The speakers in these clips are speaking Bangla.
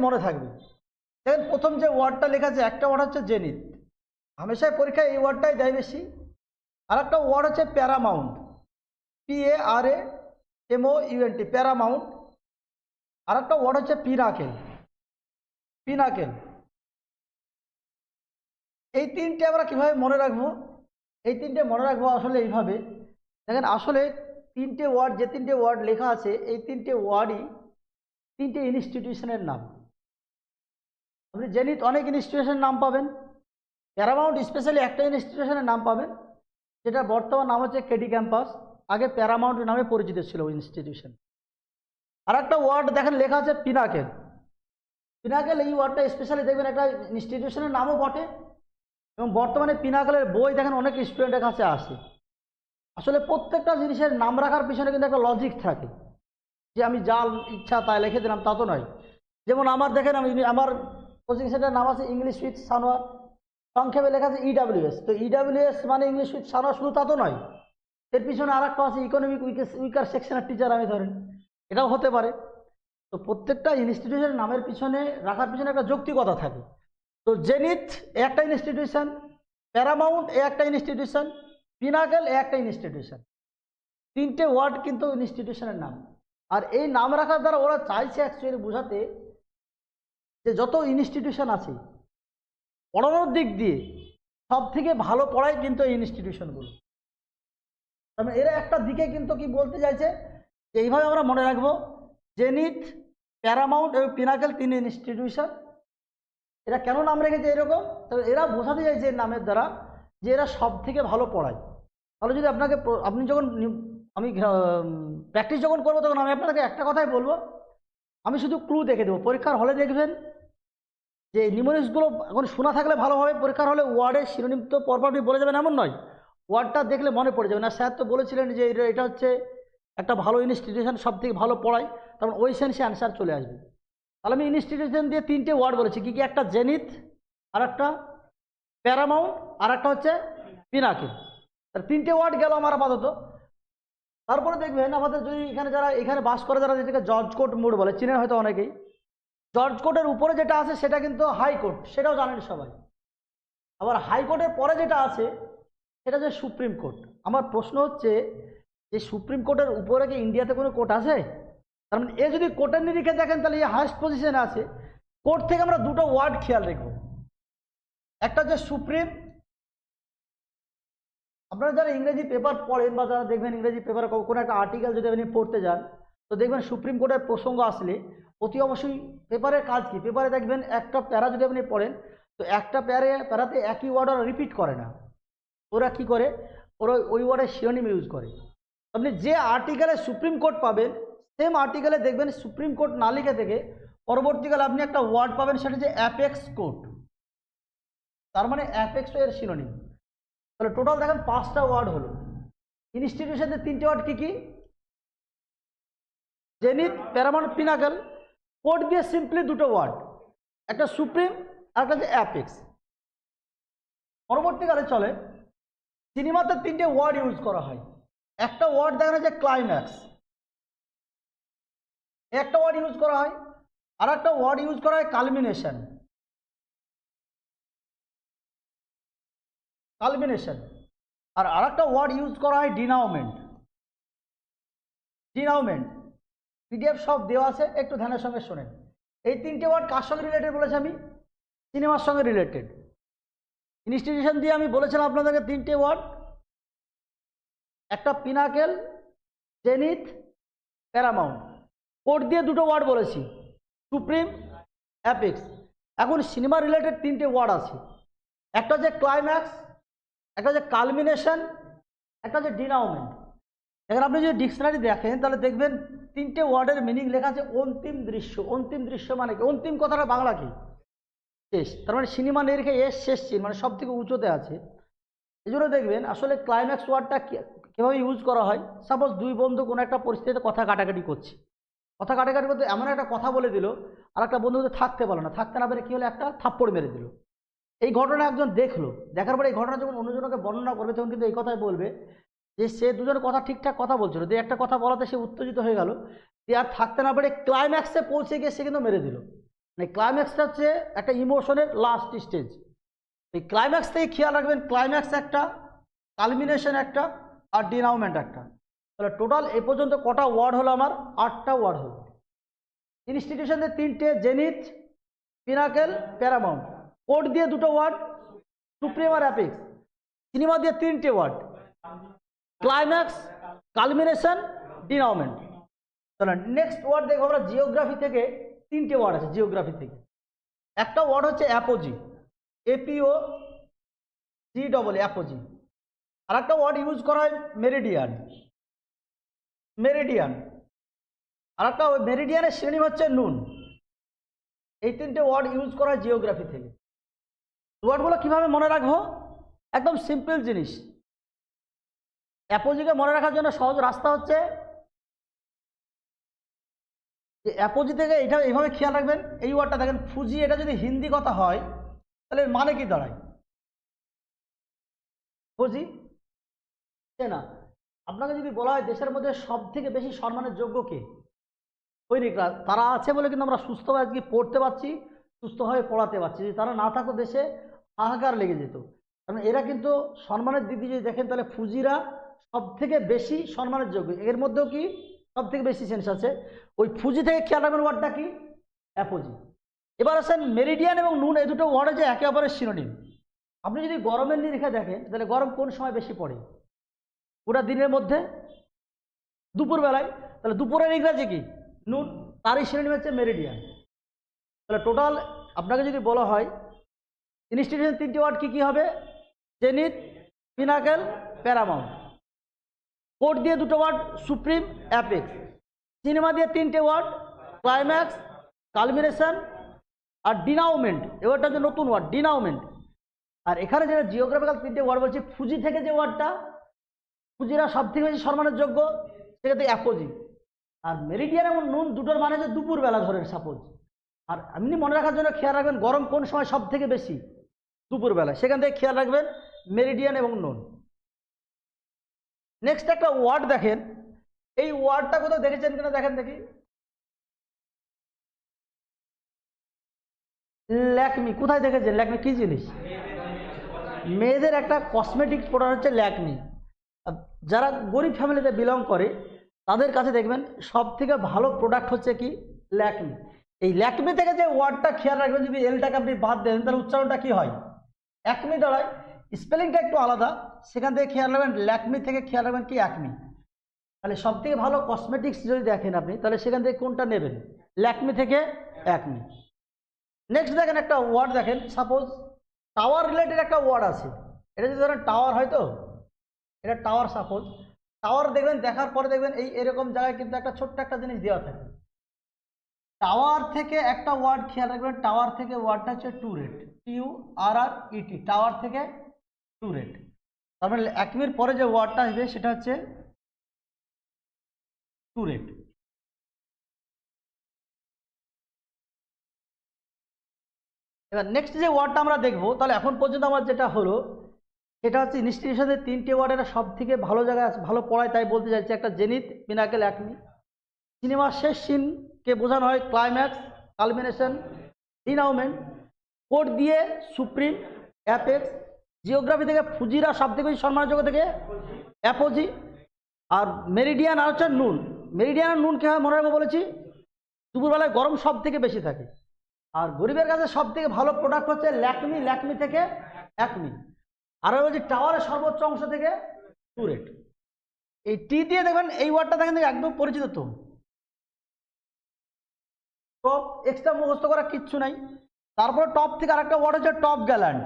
মনে থাকবে। দেখেন প্রথম যে ওয়ার্ডটা লেখা আছে, একটা ওয়ার্ড হচ্ছে জেনিথ, হামেশাই পরীক্ষায় এই ওয়ার্ডটাই দেয় বেশি। আর একটা ওয়ার্ড হচ্ছে প্যারামাউন্ট, PARAMOUNT, প্যারামাউন্ট। আর একটা ওয়ার্ড হচ্ছে পিনাকেল, পিনাকেল। এই তিনটে আমরা কিভাবে মনে রাখবো? এই তিনটে মনে রাখবো আসলে এইভাবে। দেখেন আসলে তিনটে ওয়ার্ড, যে তিনটে ওয়ার্ড লেখা আছে, এই তিনটে ওয়ার্ডই তিনটে ইনস্টিটিউশনের নাম। আপনি জেনিথ অনেক ইনস্টিটিউশনের নাম পাবেন, প্যারামাউন্ট স্পেশালি একটা ইনস্টিটিউশনের নাম পাবেন, যেটা বর্তমান নাম হচ্ছে কেডি ক্যাম্পাস, আগে প্যারামাউন্ট নামে পরিচিত ছিল ওই ইনস্টিটিউশন। আর একটা ওয়ার্ড দেখেন লেখা আছে পিনাকেল, পিনাকেল। এই ওয়ার্ডটা স্পেশালি দেখবেন একটা ইনস্টিটিউশনের নামও বটে, এবং বর্তমানে পিনাকেলের বই দেখেন অনেক স্টুডেন্টের কাছে আসে। আসলে প্রত্যেকটা জিনিসের নাম রাখার পিছনে কিন্তু একটা লজিক থাকে, যে আমি যা ইচ্ছা তাই লিখে দিলাম তা তো নয়। যেমন আমার দেখেন, আমার কোচিং সেন্টারের নাম আছে ইংলিশ উইথ সানোয়ার, সংক্ষেপে লেখা আছে EWS। তো EWS মানে ইংলিশ উইথ সানোয়ার শুধু তা তো নয়, এর পিছনে আর একটা আছে ইকোনমিক উইকার সেকশনের টিচার আমি ধরেন, এটাও হতে পারে। তো প্রত্যেকটা ইনস্টিটিউশনের নামের পিছনে রাখার পিছনে একটা যৌক্তিকতা থাকে। তো জেনিথ এ একটা ইনস্টিটিউশন, প্যারামাউন্ট এ একটা ইনস্টিটিউশন, পিনাকেল এ একটা ইনস্টিটিউশন। তিনটে ওয়ার্ড কিন্তু ইনস্টিটিউশনের নাম। আর এই নাম রাখার দ্বারা ওরা চাইছে অ্যাকচুয়ালি বোঝাতে যে যত ইনস্টিটিউশন আছে পড়ানোর দিক দিয়ে সব থেকে ভালো পড়ায় কিন্তু এই ইনস্টিটিউশনগুলো। তার এরা একটা দিকে কিন্তু কি বলতে চাইছে, যে এইভাবে আমরা মনে রাখবো জেনিথ, প্যারামাউন্ট এবং পিনাকেল তিন ইনস্টিটিউশন। এরা কেন নাম রেখেছে এরকম? তবে এরা বোঝাতে চাইছে এর নামের দ্বারা যে এরা সব থেকে ভালো পড়ায়। তাহলে যদি আপনাকে, আপনি যখন, আমি প্র্যাকটিস যখন করবো তখন আমি আপনাকে একটা কথাই বলবো, আমি শুধু ক্লু দেখে দেবো। পরীক্ষার হলে দেখবেন যে নিউমেরিক্সগুলো এখন শোনা থাকলে ভালো হবে, পরীক্ষার হলে ওয়ার্ডের শিরোনাম তো পরপর আপনি বলে যাবেন এমন নয়, ওয়ার্ডটা দেখলে মনে পড়ে যাবে না। স্যার তো বলেছিলেন যে এটা হচ্ছে একটা ভালো ইনস্টিটিউশন, সব থেকে ভালো পড়ায়, তখন ওই সেন্সে অ্যান্সার চলে আসবে। তাহলে আমি ইনস্টিটিউশন দিয়ে তিনটে ওয়ার্ড বলেছি, কি কি? একটা জেনিথ, আর একটা প্যারামাউন্ট, আর একটা হচ্ছে পিনাকেল। তার তিনটে ওয়ার্ড গেল আমার আপাতত। তারপরে দেখবেন আমাদের যদি এখানে যারা এখানে বাস করে, যারা যেটাকে জর্জ কোর্ট মোড় বলে, চিনেন হয়তো অনেকেই। জর্জ কোর্টের উপরে যেটা আছে সেটা কিন্তু হাইকোর্ট, সেটাও জানেন সবাই। আবার হাইকোর্টের পরে যেটা আছে সেটা হচ্ছে সুপ্রিম কোর্ট। আমার প্রশ্ন হচ্ছে যে সুপ্রিম কোর্টের উপরে কি ইন্ডিয়াতে কোনো কোর্ট আছে? তার মানে এ যদি কোর্টের নিরিখে দেখেন তাহলে এই হাইস্ট পজিশনে আছে। কোর্ট থেকে আমরা দুটো ওয়ার্ড খেয়াল রাখবো, একটা হচ্ছে সুপ্রিম। আপনারা যারা ইংরেজি পেপার পড়েন বা যারা দেখবেন ইংরেজি পেপারে কোনো একটা আর্টিকেল যদি আপনি পড়তে যান, তো দেখবেন সুপ্রিম কোর্টের প্রসঙ্গ আসলে অতি অবশ্যই পেপারের কাজ কি, পেপারে দেখবেন একটা প্যারা যদি আপনি পড়েন, তো একটা প্যারাতে একই ওয়ার্ড ওরা রিপিট করে না। ওরা কি করে, ওরা ওই ওয়ার্ডের শিরোনাম ইউজ করে। আপনি যে আর্টিকেলে সুপ্রিম কোর্ট পাবেন, সেম আর্টিকেলে দেখবেন সুপ্রিম কোর্ট না লিখে থেকে পরবর্তীকালে আপনি একটা ওয়ার্ড পাবেন, সেটা হচ্ছে অ্যাপেক্স কোর্ট। তার মানে অ্যাপেক্স এর শিরোনাম। তাহলে টোটাল দেখেন 5টা ওয়ার্ড হলো। ইনস্টিটিউশনের 3টে ওয়ার্ড কি কি? Zenith, Paramount, pinnacle. কোর্ট দিয়ে সিম্পলি দুটো ওয়ার্ড, একটা সুপ্রিম আর একটা হচ্ছে অ্যাপেক্স। পরবর্তীকালে চলে সিনেমাতে 3টে ওয়ার্ড ইউজ করা হয়। একটা ওয়ার্ড দেখা যায় ক্লাইম্যাক্স, একটা ওয়ার্ড ইউজ করা হয়। আর একটা ওয়ার্ড ইউজ করা হয় কালমিনেশন, কালমিনেশন। আর আরেকটা ওয়ার্ড ইউজ করা হয় ডিনাউমেন্ট, ডিনাউমেন্ট। পিডিএফ সব দেওয়া আছে, একটু ধ্যানের সঙ্গে শোনেন। এই 3টে ওয়ার্ড কার সঙ্গে রিলেটেড বলেছি আমি? সিনেমার সঙ্গে রিলেটেড। ইনস্টিটিউশন দিয়ে আমি বলেছিলাম আপনাদেরকে 3টে ওয়ার্ড, একটা পিনাকেল, জেনিথ, প্যারামাউন্ট। কোর্ট দিয়ে দুটো ওয়ার্ড বলেছি, সুপ্রিম, অ্যাপেক্স। এখন সিনেমা রিলেটেড 3টে ওয়ার্ড আছে, একটা হচ্ছে ক্লাইম্যাক্স, একটা হচ্ছে কালমিনেশন, একটা হচ্ছে ডিনাউমেন্ট। এখন আপনি যদি ডিকশনারি দেখেন তাহলে দেখবেন 3টে ওয়ার্ডের মিনিং লেখা আছে অন্তিম দৃশ্য। অন্তিম দৃশ্য মানে কি? অন্তিম কথাটা বাংলা কি? শেষ। তার মানে সিনেমা নিরিখে এস শেষ চিহ্ন, মানে সব থেকে উঁচুতে আছে। এই জন্য দেখবেন আসলে ক্লাইম্যাক্স ওয়ার্ডটা কীভাবে ইউজ করা হয়। সাপোজ দুই বন্ধু কোনো একটা পরিস্থিতিতে কথা কাটাকাটি করছে, কথা কাটাকাটি করতে এমন একটা কথা বলে দিল, আর একটা বন্ধু থাকতে পারলো না, থাকতে না পেরে কী হলো, একটা থাপ্পড় মেরে দিল। এই ঘটনা একজন দেখলো, দেখার পরে এই ঘটনা যখন অন্যজনকে বর্ণনা করবে তখন কিন্তু এই কথাই বলবে যে সে দুজনের কথা ঠিকঠাক কথা বলছিল, দিয়ে একটা কথা বলাতে সে উত্তেজিত হয়ে গেল, দিয়ে আর থাকতে না পেরে ক্লাইম্যাক্সে পৌঁছে গিয়ে সে কিন্তু মেরে দিল। মানে ক্লাইম্যাক্সটা হচ্ছে একটা ইমোশনের লাস্ট স্টেজ। এই ক্লাইম্যাক্স থেকে খেয়াল রাখবেন, ক্লাইম্যাক্স একটা, কালমিনেশন একটা, আর ডিনাউমেন্ট একটা। তাহলে টোটাল এ পর্যন্ত কটা ওয়ার্ড হলো আমার? 8টা ওয়ার্ড হলো। ইনস্টিটিউশনের 3টে, জেনিথ, পিনাকেল, প্যারামাউন্ট। কোড দিয়ে 2টো ওয়ার্ড, সুপ্রিম আর অ্যাপিক্স। সিনেমা দিয়ে 3টে ওয়ার্ড, ক্লাইম্যাক্স, কালমিনেশন, ডিনাউমেন্ট। তাহলে নেক্সট ওয়ার্ড দেখবো আমরা জিওগ্রাফি থেকে। 3টে ওয়ার্ড আছে জিওগ্রাফি থেকে। একটা ওয়ার্ড হচ্ছে অ্যাপোজি, এপিও জি ডবল, অ্যাপোজি। আর একটা ওয়ার্ড ইউজ করা হয় মেরিডিয়ান, মেরিডিয়ান। আর একটা মেরিডিয়ানের শ্রেণী হচ্ছে নুন। এই 3টে ওয়ার্ড ইউজ করা হয় জিওগ্রাফি থেকে। ওয়ার্ডগুলো কিভাবে মনে রাখবো? একদম সিম্পল জিনিস। অ্যাপোজিকে মনে রাখার জন্য সহজ রাস্তা হচ্ছে যে অ্যাপোজি থেকে এটা এইভাবে খেয়াল রাখবেন। এই ওয়ার্ডটা দেখেন ফুজি, এটা যদি হিন্দি কথা হয় তাহলে এর মানে কি দাঁড়ায়? ফুজি না। আপনাকে যদি বলা হয় দেশের মধ্যে সব থেকে বেশি সম্মানের যোগ্য কে? সৈনিকরা। তারা আছে বলে কিন্তু আমরা সুস্থভাবে আজকে পড়তে পারছি, সুস্থভাবে পড়াতে পারছি। যদি তারা না থাকতো দেশে হাহাকার লেগে যেত। কারণ এরা কিন্তু সম্মানের দিক দিয়ে যদি দেখেন তাহলে ফুজিরা সব থেকে বেশি সম্মানের যোগ্য। এর মধ্যেও কি সব থেকে বেশি সেন্স আছে। ওই ফুজি থেকে খেয়াল রাখবেন ওয়ার্ডটা কি? অ্যাপোজি। এবার আসেন মেরিডিয়ান এবং নুন, এই দুটো ওয়ার্ড হচ্ছে একে অপরের সিনোনিম। আপনি যদি গরমের নিরিখে দেখেন তাহলে গরম কোন সময় বেশি পড়ে? ওটা দিনের মধ্যে, দুপুরবেলায়। তাহলে দুপুরের ইংরাজি কি? নুন। তারই শ্রেণী হচ্ছে মেরিডিয়ান। তাহলে টোটাল আপনাকে যদি বলা হয় ইনস্টিটিউশন 3টে ওয়ার্ড কি কি হবে? Zenith, pinnacle, Paramount. কোড দিয়ে 2টো ওয়ার্ড, সুপ্রিম, অ্যাপেক্স। সিনেমা দিয়ে 3টে ওয়ার্ড, ক্লাইম্যাক্স, কালমিনেশন, আর ডিনাউমেন্ট। এবারটা হচ্ছে নতুন ওয়ার্ড, ডিনাউমেন্ট। আর এখানে যেটা জিওগ্রাফিক্যাল 3টে ওয়ার্ড বলছি, ফুজি থেকে যে ওয়ার্ডটা, ফুজিরা সব থেকে বেশি সম্মানের যোগ্য, সেক্ষেত্রে অ্যাপোজি। আর মেরিডিয়ান এবং নুন দুটোর মানে হচ্ছে দুপুরবেলা ধরেন সাপোজ। আর এমনি মনে রাখার জন্য খেয়াল রাখবেন গরম কোন সময় সব থেকে বেশি? দুপুরবেলা। সেখান থেকে খেয়াল রাখবেন মেরিডিয়ান এবং নুন। নেক্সট একটা ওয়ার্ড দেখেন, এই ওয়ার্ডটা কোথাও দেখেছেন কিনা দেখেন দেখি। ল্যাকমি। কোথায় দেখেছেন? ল্যাকমি কি জিনিস? মেয়েদের একটা কসমেটিক প্রোডাক্ট হচ্ছে ল্যাকমি। যারা গরিব ফ্যামিলিতে বিলং করে তাদের কাছে দেখবেন সব থেকে ভালো প্রোডাক্ট হচ্ছে কি? ল্যাকমি। এই ল্যাকমি থেকে যে ওয়ার্ডটা খেয়াল রাখবেন, যদি এলটাকে আপনি বাদ দেন তাহলে উচ্চারণটা কি হয়? অ্যাকমি দাঁড়ায়। স্পেলিংটা একটু আলাদা। সেখান থেকে খেয়াল রাখবেন ল্যাকমি থেকে খেয়াল রাখবেন কি? অ্যাকমি। তাহলে সব থেকে ভালো কসমেটিক্স যদি দেখেন আপনি তাহলে সেখান থেকে কোনটা নেবেন? ল্যাকমি থেকে অ্যাকমি। নেক্সট দেখেন একটা ওয়ার্ড দেখেন, সাপোজ টাওয়ার রিলেটেড একটা ওয়ার্ড আছে। এটা যদি ধরেন টাওয়ার হয়, তো এটা টাওয়ার। সাপোজ টাওয়ার দেখবেন, দেখার পরে দেখবেন এই এরকম জায়গায় কিন্তু একটা ছোট্ট একটা জিনিস দেওয়া থাকে। টাওয়ার থেকে একটা ওয়ার্ড খেয়াল রাখবেন, টাওয়ার থেকে ওয়ার্ডটা হচ্ছে টুরেট, TURRET। টাওয়ার থেকে টুরেট। তারপরে অ্যাকমির পরে যে ওয়ার্ডটা আসবে সেটা হচ্ছে টুরেট। এবার নেক্সট যে ওয়ার্ডটা আমরা দেখবো, তাহলে এখন পর্যন্ত আমার যেটা হলো সেটা হচ্ছে ইনস্টিটিউশনের 3টে ওয়ার্ড। এটা সব থেকে ভালো জায়গায় ভালো পড়ায়, তাই বলতে চাইছি। একটা জেনিথ, পিনাকেল, অ্যাকমি। সিনেমার শেষ সিনকে বোঝানো হয় ক্লাইম্যাক্স, কালমিনেশন, ডিনাউমেন্ট। কোড দিয়ে সুপ্রিম, অ্যাপেক্স। জিওগ্রাফি থেকে ফুজিরা সব থেকে বেশি সম্মানযোগ্য থেকে অ্যাপোজি। আর মেরিডিয়ান আর হচ্ছে নুন। মেরিডিয়ান আর নুন কীভাবে মনে রাখবো বলেছি? দুপুরবেলায় গরম সব থেকে বেশি থাকে। আর গরিবের কাছে সব থেকে ভালো প্রোডাক্ট হচ্ছে ল্যাকমি, ল্যাকমি থেকে অ্যাকমি। আর বলছি টাওয়ারের সর্বোচ্চ অংশ থেকে টুরেট। এই টি দিয়ে দেখবেন এই ওয়ার্ডটা দেখেন একদম পরিচিত। তো টপ, এক্সট্রা মুখস্থ করা কিচ্ছু নাই। তারপরে টপ থেকে আরেকটা ওয়ার্ড হচ্ছে টপ গ্যালান্ট।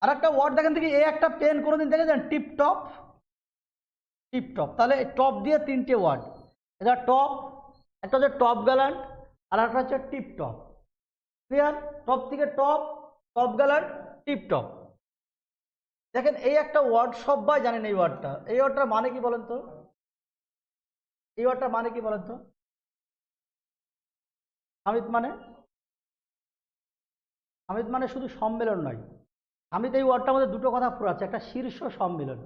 আর একটা ওয়ার্ড দেখেন দেখি, এই একটা পেন কোনোদিন দেখেছেন? Tip top, tip top. তাহলে টপ দিয়ে 3টে ওয়ার্ড, এটা টপ, একটা হচ্ছে টপ গ্যালান্ট, আর একটা হচ্ছে টিপ টপ। ক্লিয়ার? টপ থেকে top, top gallant, tip top. দেখেন এই একটা ওয়ার্ড সবাই জানেন। এই ওয়ার্ডটা, এই ওয়ার্ডটার মানে কি বলেন তো? এই ওয়ার্ডটার মানে কি বলেন তো? সামিত মানে? সামিত মানে শুধু সম্মেলন নয়। সামিত এই ওয়ার্ডটার মধ্যে 2টো কথা পুরো আছে। একটা শীর্ষ সম্মেলন,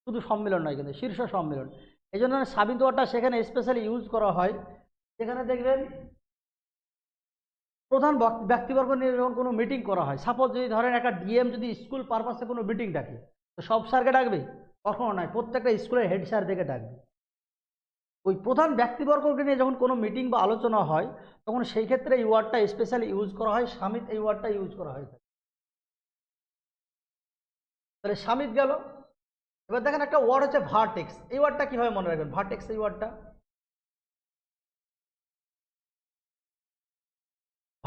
শুধু সম্মেলন নয় কিন্তু শীর্ষ সম্মেলন। এই জন্য সামিত ওয়ার্ডটা সেখানে স্পেশালি ইউজ করা হয়। সেখানে দেখবেন প্রধান ব্যক্তিবর্গ নিয়ে যখন কোনো মিটিং করা হয়, সাপোজ যদি ধরেন একটা ডিএম যদি স্কুল পারপাসে কোনো মিটিং ডাকে, তো সব স্যারকে ডাকবে? কখনো নয়, প্রত্যেকটা স্কুলের হেড স্যারদেরকে ডাকবে। ওই প্রধান ব্যক্তিবর্গকে নিয়ে যখন কোনো মিটিং বা আলোচনা হয়, তখন সেই ক্ষেত্রে এই ওয়ার্ডটা স্পেশালি ইউজ করা হয়, সামিত এই ওয়ার্ডটা ইউজ করা হয়। তাহলে সামিত গেল। এবার দেখেন একটা ওয়ার্ড হচ্ছে ভার্টেক্স। এই ওয়ার্ডটা কিভাবে মনে রাখবেন? ভার্টেক্স এই ওয়ার্ডটা,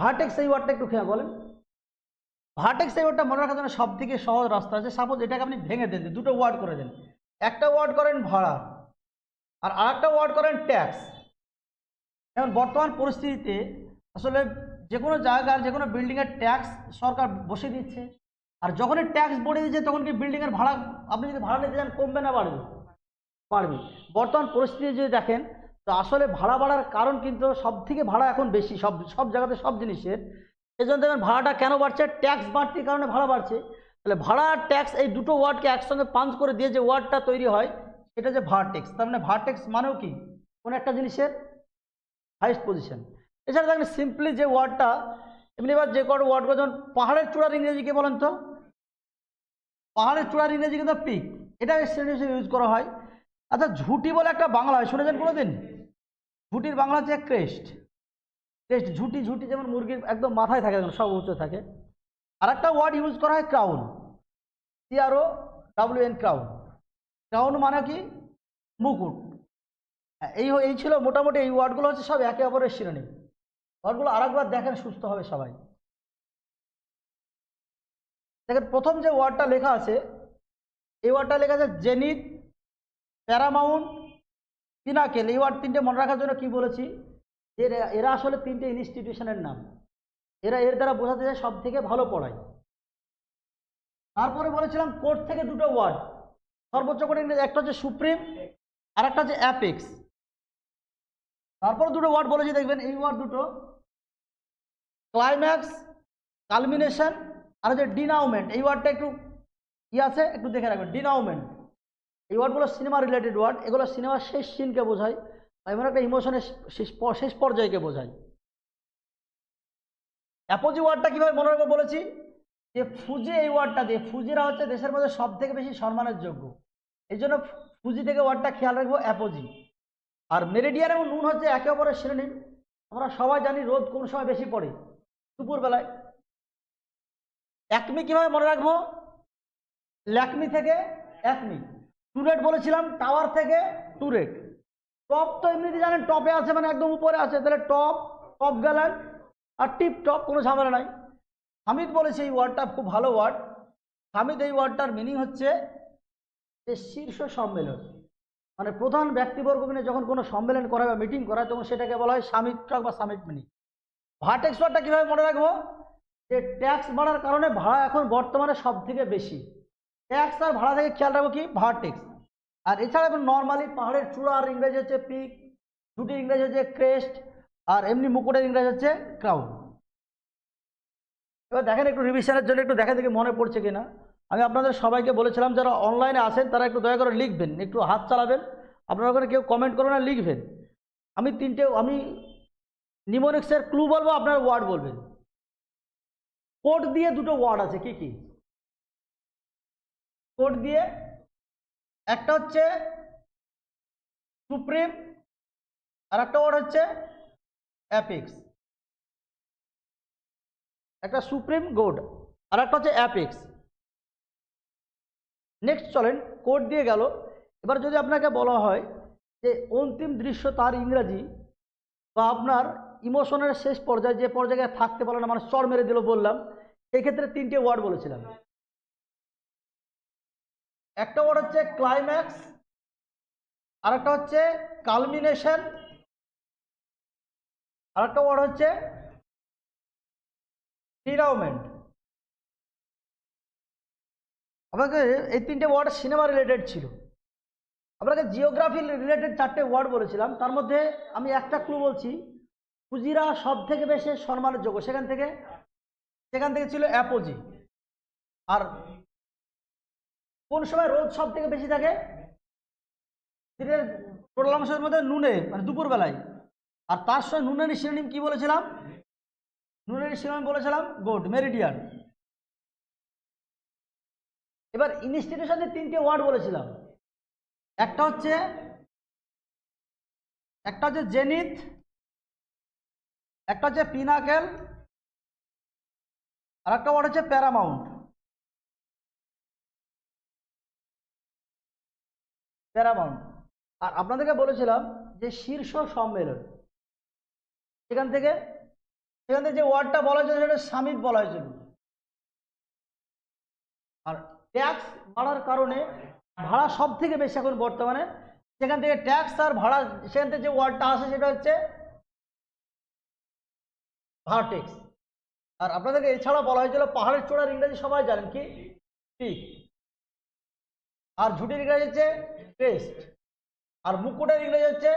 ভার্টেক্স এই ওয়ার্ডটা একটু খেয়াল বলেন। ভার্টেক্স এই ওয়ার্ডটা মনে রাখার জন্য সব থেকে সহজ রাস্তা আছে, সাপোজ এটাকে আপনি ভেঙে দেন, দুটো ওয়ার্ড করে দেন। একটা ওয়ার্ড করেন ভাড়া, আর আরেকটা ওয়ার্ড করেন ট্যাক্স। এখন বর্তমান পরিস্থিতিতে আসলে যে কোনো জায়গার যে কোনো বিল্ডিংয়ের ট্যাক্স সরকার বসে দিচ্ছে, আর যখনই ট্যাক্স বড়ে দিচ্ছে তখন কি বিল্ডিংয়ের ভাড়া, আপনি যদি ভাড়া নিতে চান, কমবে না বাড়বে? বাড়বে। বর্তমান পরিস্থিতি যদি দেখেন, তো আসলে ভাড়া বাড়ার কারণ কিন্তু সব থেকে ভাড়া এখন বেশি সব সব জায়গাতে, সব জিনিসের। এই জন্য দেখবেন ভাড়াটা কেন বাড়ছে? ট্যাক্স বাড়তির কারণে ভাড়া বাড়ছে। তাহলে ভাড়া আর ট্যাক্স এই দুটো ওয়ার্ডকে একসঙ্গে পাঞ্চ করে দিয়ে যে ওয়ার্ডটা তৈরি হয়, সেটা যে ভার্টেক্স। তার মানে ভার্টেক্স মানেও কি? কোনো একটা জিনিসের হাইস্ট পজিশন। এছাড়া দেখেন সিম্পলি যে ওয়ার্ডটা, এমনি এবার যে কোনো ওয়ার্ডগুলো, যেমন পাহাড়ের চূড়ার ইংরেজিকে বলেন তো? পাহাড়ের চূড়ার ইংরেজি কিন্তু পিক, এটা শ্রেণী হিসেবে ইউজ করা হয়। আচ্ছা, ঝুটি বলে একটা বাংলা হয়, শুনেছেন কোনোদিন? ঝুটির বাংলা হচ্ছে ক্রেস্ট। ক্রেস্ট, ঝুটি, ঝুটি যেমন মুরগির একদম মাথায় থাকে, সব উঁচু থাকে। আর একটা ওয়ার্ড ইউজ করা হয় ক্রাউন, CROWN, ক্রাউন। ক্রাউন মানে কি? মুকুট। এই এই ছিল মোটামুটি, এই ওয়ার্ডগুলো হচ্ছে সব একে অপরের সিনোনিম। ওয়ার্ডগুলো আরেকবার দেখেন সুস্থ হবে সবাই। দেখেন প্রথম যে ওয়ার্ডটা লেখা আছে, এই ওয়ার্ডটা লেখা আছে জেনিথ, প্যারামাউন্ট, পিনাকেল। এই ওয়ার্ড তিনটে মনে রাখার জন্য কি বলেছি, যে এরা আসলে তিনটে ইনস্টিটিউশনের নাম। এরা এর দ্বারা বোঝাতে যায় সব থেকে ভালো পড়ায়। তারপরে বলেছিলাম কোর্ট থেকে দুটো ওয়ার্ড, সর্বোচ্চ কোর্ট ইংরেজি, একটা হচ্ছে সুপ্রিম আর একটা হচ্ছে অ্যাপেক্স। তারপর দুটো ওয়ার্ড বলেছি, দেখবেন এই ওয়ার্ড দুটো, ক্লাইম্যাক্স, কালমিনেশন, আর হচ্ছে ডিনাউমেন্ট। এই ওয়ার্ডটা একটু আছে, একটু দেখে রাখবেন। ডিনাউমেন্ট, এই ওয়ার্ডগুলো সিনেমা রিলেটেড ওয়ার্ড, এগুলো সিনেমার শেষ সিনকে বোঝায়, এমন একটা ইমোশনের শেষ পর্যায়কে বোঝায়। অ্যাপোজি ওয়ার্ডটা কীভাবে মনে রাখবো বলেছি, যে ফুজি এই ওয়ার্ডটা দিয়ে, ফুজিরা হচ্ছে দেশের মধ্যে সব থেকে বেশি সম্মানের যোগ্য, এই জন্য ফুজি থেকে ওয়ার্ডটা খেয়াল রাখবো, অ্যাপোজি। আর মেরিডিয়ান এবং নুন হচ্ছে একে অপরের সিনোনিম। আমরা সবাই জানি রোদ কোন সময় বেশি পড়ে? দুপুরবেলায়। একমি কিভাবে মনে রাখবো? ল্যাকমি থেকে একমি। টুরেট বলেছিলাম, টাওয়ার থেকে টুরেট। টপ তো এমনিতে জানেন টপে আছে, মানে একদম উপরে আছে, তাহলে টপ, টপ গ্যালান, আর টিপ টপ, কোনো ঝামেলা নাই। হামিদ বলেছে এই ওয়ার্ডটা খুব ভালো ওয়ার্ড। হামিদ এই ওয়ার্ডটার মিনিং হচ্ছে যে শীর্ষ সম্মেলন, মানে প্রধান ব্যক্তিবর্গকে নিয়ে যখন কোনো সম্মেলন করা বা মিটিং করা, তখন সেটাকে বলা হয় সামিট টক বা সামিট মিটিং। ভার্টেক্স ওয়ার্ডটা কীভাবে মনে রাখবো, যে ট্যাক্স বাড়ার কারণে ভাড়া এখন বর্তমানে সব থেকে বেশি। ট্যাক্স আর ভাড়া থেকে খেয়াল রাখবো কি? ভার্টেক্স। আর এছাড়া এখন নর্মালি পাহাড়ের চূড়ার ইংরেজি হচ্ছে পিক, ঝুটির ইংরেজি হচ্ছে ক্রেস্ট, আর এমনি মুকুটের ইংরেজি হচ্ছে ক্রাউন। এবার দেখেন একটু রিভিশনের জন্য একটু দেখা দেখে মনে পড়ছে কিনা। আমি আপনাদের সবাইকে বলেছিলাম যারা অনলাইনে আছেন তারা একটু দয়া করে লিখবেন, একটু হাত চালাবেন। আপনারা ওখানে কেউ কমেন্ট করবেন না, লিখবেন। আমি নিমোনিক্সের ক্লু বলবো, আপনারা ওয়ার্ড বলবেন। কোড দিয়ে দুটো ওয়ার্ড আছে, কি কি? কোড দিয়ে একটা হচ্ছে সুপ্রিম, আর একটা ওয়ার্ড হচ্ছে অ্যাপেক্স। একটা সুপ্রিম কোড, আর একটা হচ্ছে অ্যাপেক্স। নেক্সট চলেন, কোড দিয়ে গেল। এবার যদি আপনাকে বলা হয় যে অন্তিম দৃশ্য তার ইংরাজি, বা আপনার ইমোশনের শেষ পর্যায়ে, যে পর্যায়ে থাকতে পারলো না, মানে চড় মেরে দিল বললাম, সেই ক্ষেত্রে তিনটে ওয়ার্ড বলেছিলাম। একটা ওয়ার্ড হচ্ছে ক্লাইম্যাক্স, আর একটা হচ্ছে কালমিনেশন, আর একটা ওয়ার্ড হচ্ছে ডিনাউমেন্ট। আপনাকে এই তিনটে ওয়ার্ড সিনেমা রিলেটেড ছিল। আপনাকে জিওগ্রাফি রিলেটেড চারটে ওয়ার্ড বলেছিলাম, তার মধ্যে আমি একটা ক্লু বলছি, ফুজিরা সব থেকে বেশি সম্মানের যোগ্য, সেখান থেকে ছিল অ্যাপোজি। আর কোন সময় রোদ সব থেকে বেশি থাকে? দিনের টোটাল অংশের মধ্যে নুনে, মানে দুপুরবেলায়। আর তার সঙ্গে নুনের সিনোনিম কি বলেছিলাম? নুনের সিনোনিম বলেছিলাম গুড, মেরিডিয়ান। এবার ইনস্টিটিউশনের তিনটে ওয়ার্ড বলেছিলাম, একটা হচ্ছে জেনিথ, একটা হচ্ছে পিনাকেল, আর একটা ওয়ার্ড হচ্ছে প্যারামাউন্ট। প্যারামাউন্ট। আর আপনাদেরকে বলেছিলাম যে শীর্ষ সম্মেলন, সেখান থেকে যে ওয়ার্ডটা বলা হয়েছিল সেটা সামিট বলা হয়েছিল। আর ট্যাক্স বাড়ার কারণে ভাড়া সব থেকে বেশি এখন বর্তমানে, সেখান থেকে ট্যাক্স আর ভাড়া, সেখান থেকে যে ওয়ার্ডটা আসে সেটা হচ্ছে ভার্টেক্স। আর আপনাদেরকে এছাড়াও বলা হয়েছিল পাহাড়ের চূড়ার ইংরেজি সবাই জানেন কি, পিক। আর ঝুটির ইংরেজি হচ্ছে ক্রেস্ট। আর মুকুটের ইংরেজি হচ্ছে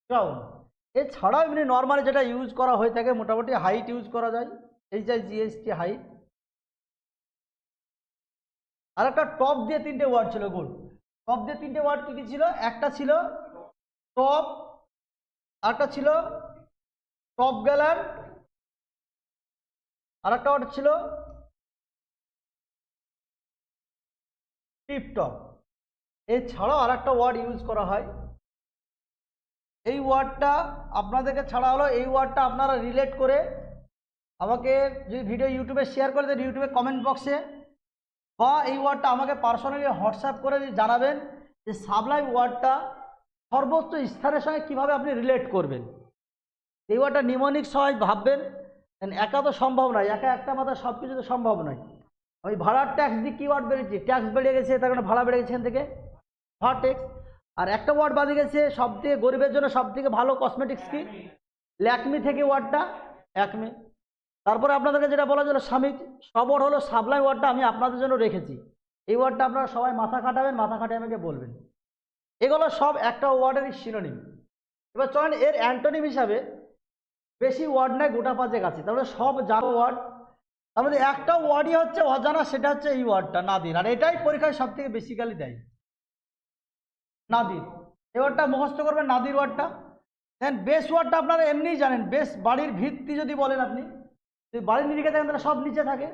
ক্রাউন। এছাড়াও এমনি নর্মালি যেটা ইউজ করা হয়ে থাকে, মোটামুটি হাইট ইউজ করা যায়, HIGHT হাইট। আর একটা টপ দিয়ে তিনটে ওয়ার্ড ছিল, গুড। টপ দিয়ে তিনটে ওয়ার্ড কি কি ছিল? একটা ছিল টপ, আরেকটা ছিল টপ গ্যালার, আর একটা ওয়ার্ড ছিল টিপ টপ। এছাড়াও আর একটা ওয়ার্ড ইউজ করা হয়, এই ওয়ার্ডটা আপনাদেরকে ছাড়া হলো, এই ওয়ার্ডটা আপনারা রিলেট করে আমাকে যদি ভিডিও ইউটিউবে শেয়ার করে দেন, ইউটিউবে কমেন্ট বক্সে, বা এই ওয়ার্ডটা আমাকে পার্সোনালি হোয়াটসঅ্যাপ করে জানাবেন যে সাবলাইম ওয়ার্ডটা সর্বোচ্চ স্থানের সঙ্গে কীভাবে আপনি রিলেট করবেন। এই ওয়ার্ডটা নিমোনিক সবাই ভাববেন, একা তো সম্ভব নয়, একা একটা মাথা সব কিছু তো সম্ভব নয়। আমি ভাড়ার ট্যাক্স দিয়ে কী ওয়ার্ড বেড়েছি, ট্যাক্স বেড়ে গেছে, তার কারণে ভাড়া বেড়ে গেছে এখান থেকে, ভার্টেক্স। আর একটা ওয়ার্ড বাদে গেছে সব থেকে গরিবের জন্য সব থেকে ভালো কসমেটিক্স কি, ল্যাকমি থেকে ওয়ার্ডটা অ্যাকমে। তারপরে আপনাদেরকে যেটা বলা হলো সামিট, সব ওয়ার্ড হলো সাবলাইম ওয়ার্ডটা আমি আপনাদের জন্য রেখেছি। এই ওয়ার্ডটা আপনারা সবাই মাথা খাটাবেন, মাথা খাটিয়ে আমাকে বলবেন। এগুলো সব একটা ওয়ার্ডেরই সিনোনিম। এবার চলেন এর অ্যান্টোনিম হিসাবে, বেশি ওয়ার্ড নেই, গোটা পাঁচেক আছে, তাহলে সব জানো ওয়ার্ড। তার মধ্যে একটা ওয়ার্ডই হচ্ছে অজানা, সেটা হচ্ছে এই ওয়ার্ডটা নাদির। আর এটাই পরীক্ষায় সব থেকে বেসিক্যালি দেয়, নাদির। এই ওয়ার্ডটা মুখস্থ করবেন, নাদির ওয়ার্ডটা। দেন বেস ওয়ার্ডটা আপনারা এমনিই জানেন, বেস বাড়ির ভিত্তি যদি বলেন আপনি, যদি বাড়ির নিরিখে থাকেন তাহলে সব নিচে থাকে।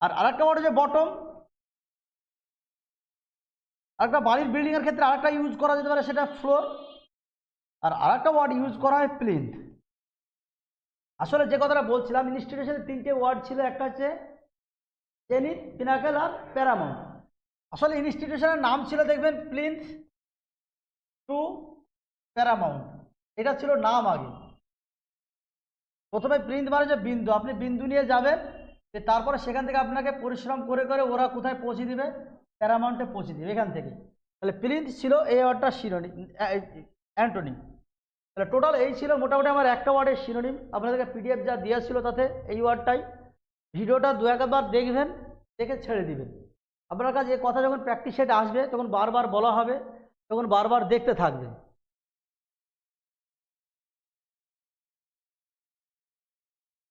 আর আরেকটা ওয়ার্ড হচ্ছে বটম। আরেকটা বাড়ির বিল্ডিং এর ক্ষেত্রে আরেকটা ইউজ করা যেতে পারে, সেটা ফ্লোর। আর আরেকটা ওয়ার্ড ইউজ করা হয় প্লিন্থ। আসলে যে কথাটা বলছিলাম, ইনস্টিটিউশনের তিনটে ওয়ার্ড ছিল, একটা হচ্ছে জেনিথ, পিনাকেল আর প্যারামাউন্ট। আসলে ইনস্টিটিউশনের নাম ছিল দেখবেন প্লিন্থ টু প্যারামাউন্ট, এটা ছিল নাম আগে। প্রথমে প্লিন্থ মানে যে বিন্দু, আপনি বিন্দু নিয়ে যাবেন, তারপরে সেখান থেকে আপনাকে পরিশ্রম করে করে ওরা কোথায় পৌঁছে দিবে, প্যারামাউন্টে পৌঁছে দিবে এখান থেকে। তাহলে প্লিন্থ ছিল এই ওয়ার্ডটা সিনোনিম, অ্যান্টোনিম। তাহলে টোটাল এই ছিল মোটামুটি আমার একটা ওয়ার্ডের সিনোনিম। আপনাদেরকে পিডিএফ যা দেওয়া ছিল তাতে এই ওয়ার্ডটাই। ভিডিওটা দু একবার দেখবেন, দেখে ছেড়ে দিবেন। আপনার কাছে এই কথা যখন প্র্যাকটিস সেট আসবে তখন বারবার বলা হবে, তখন বারবার দেখতে থাকবেন।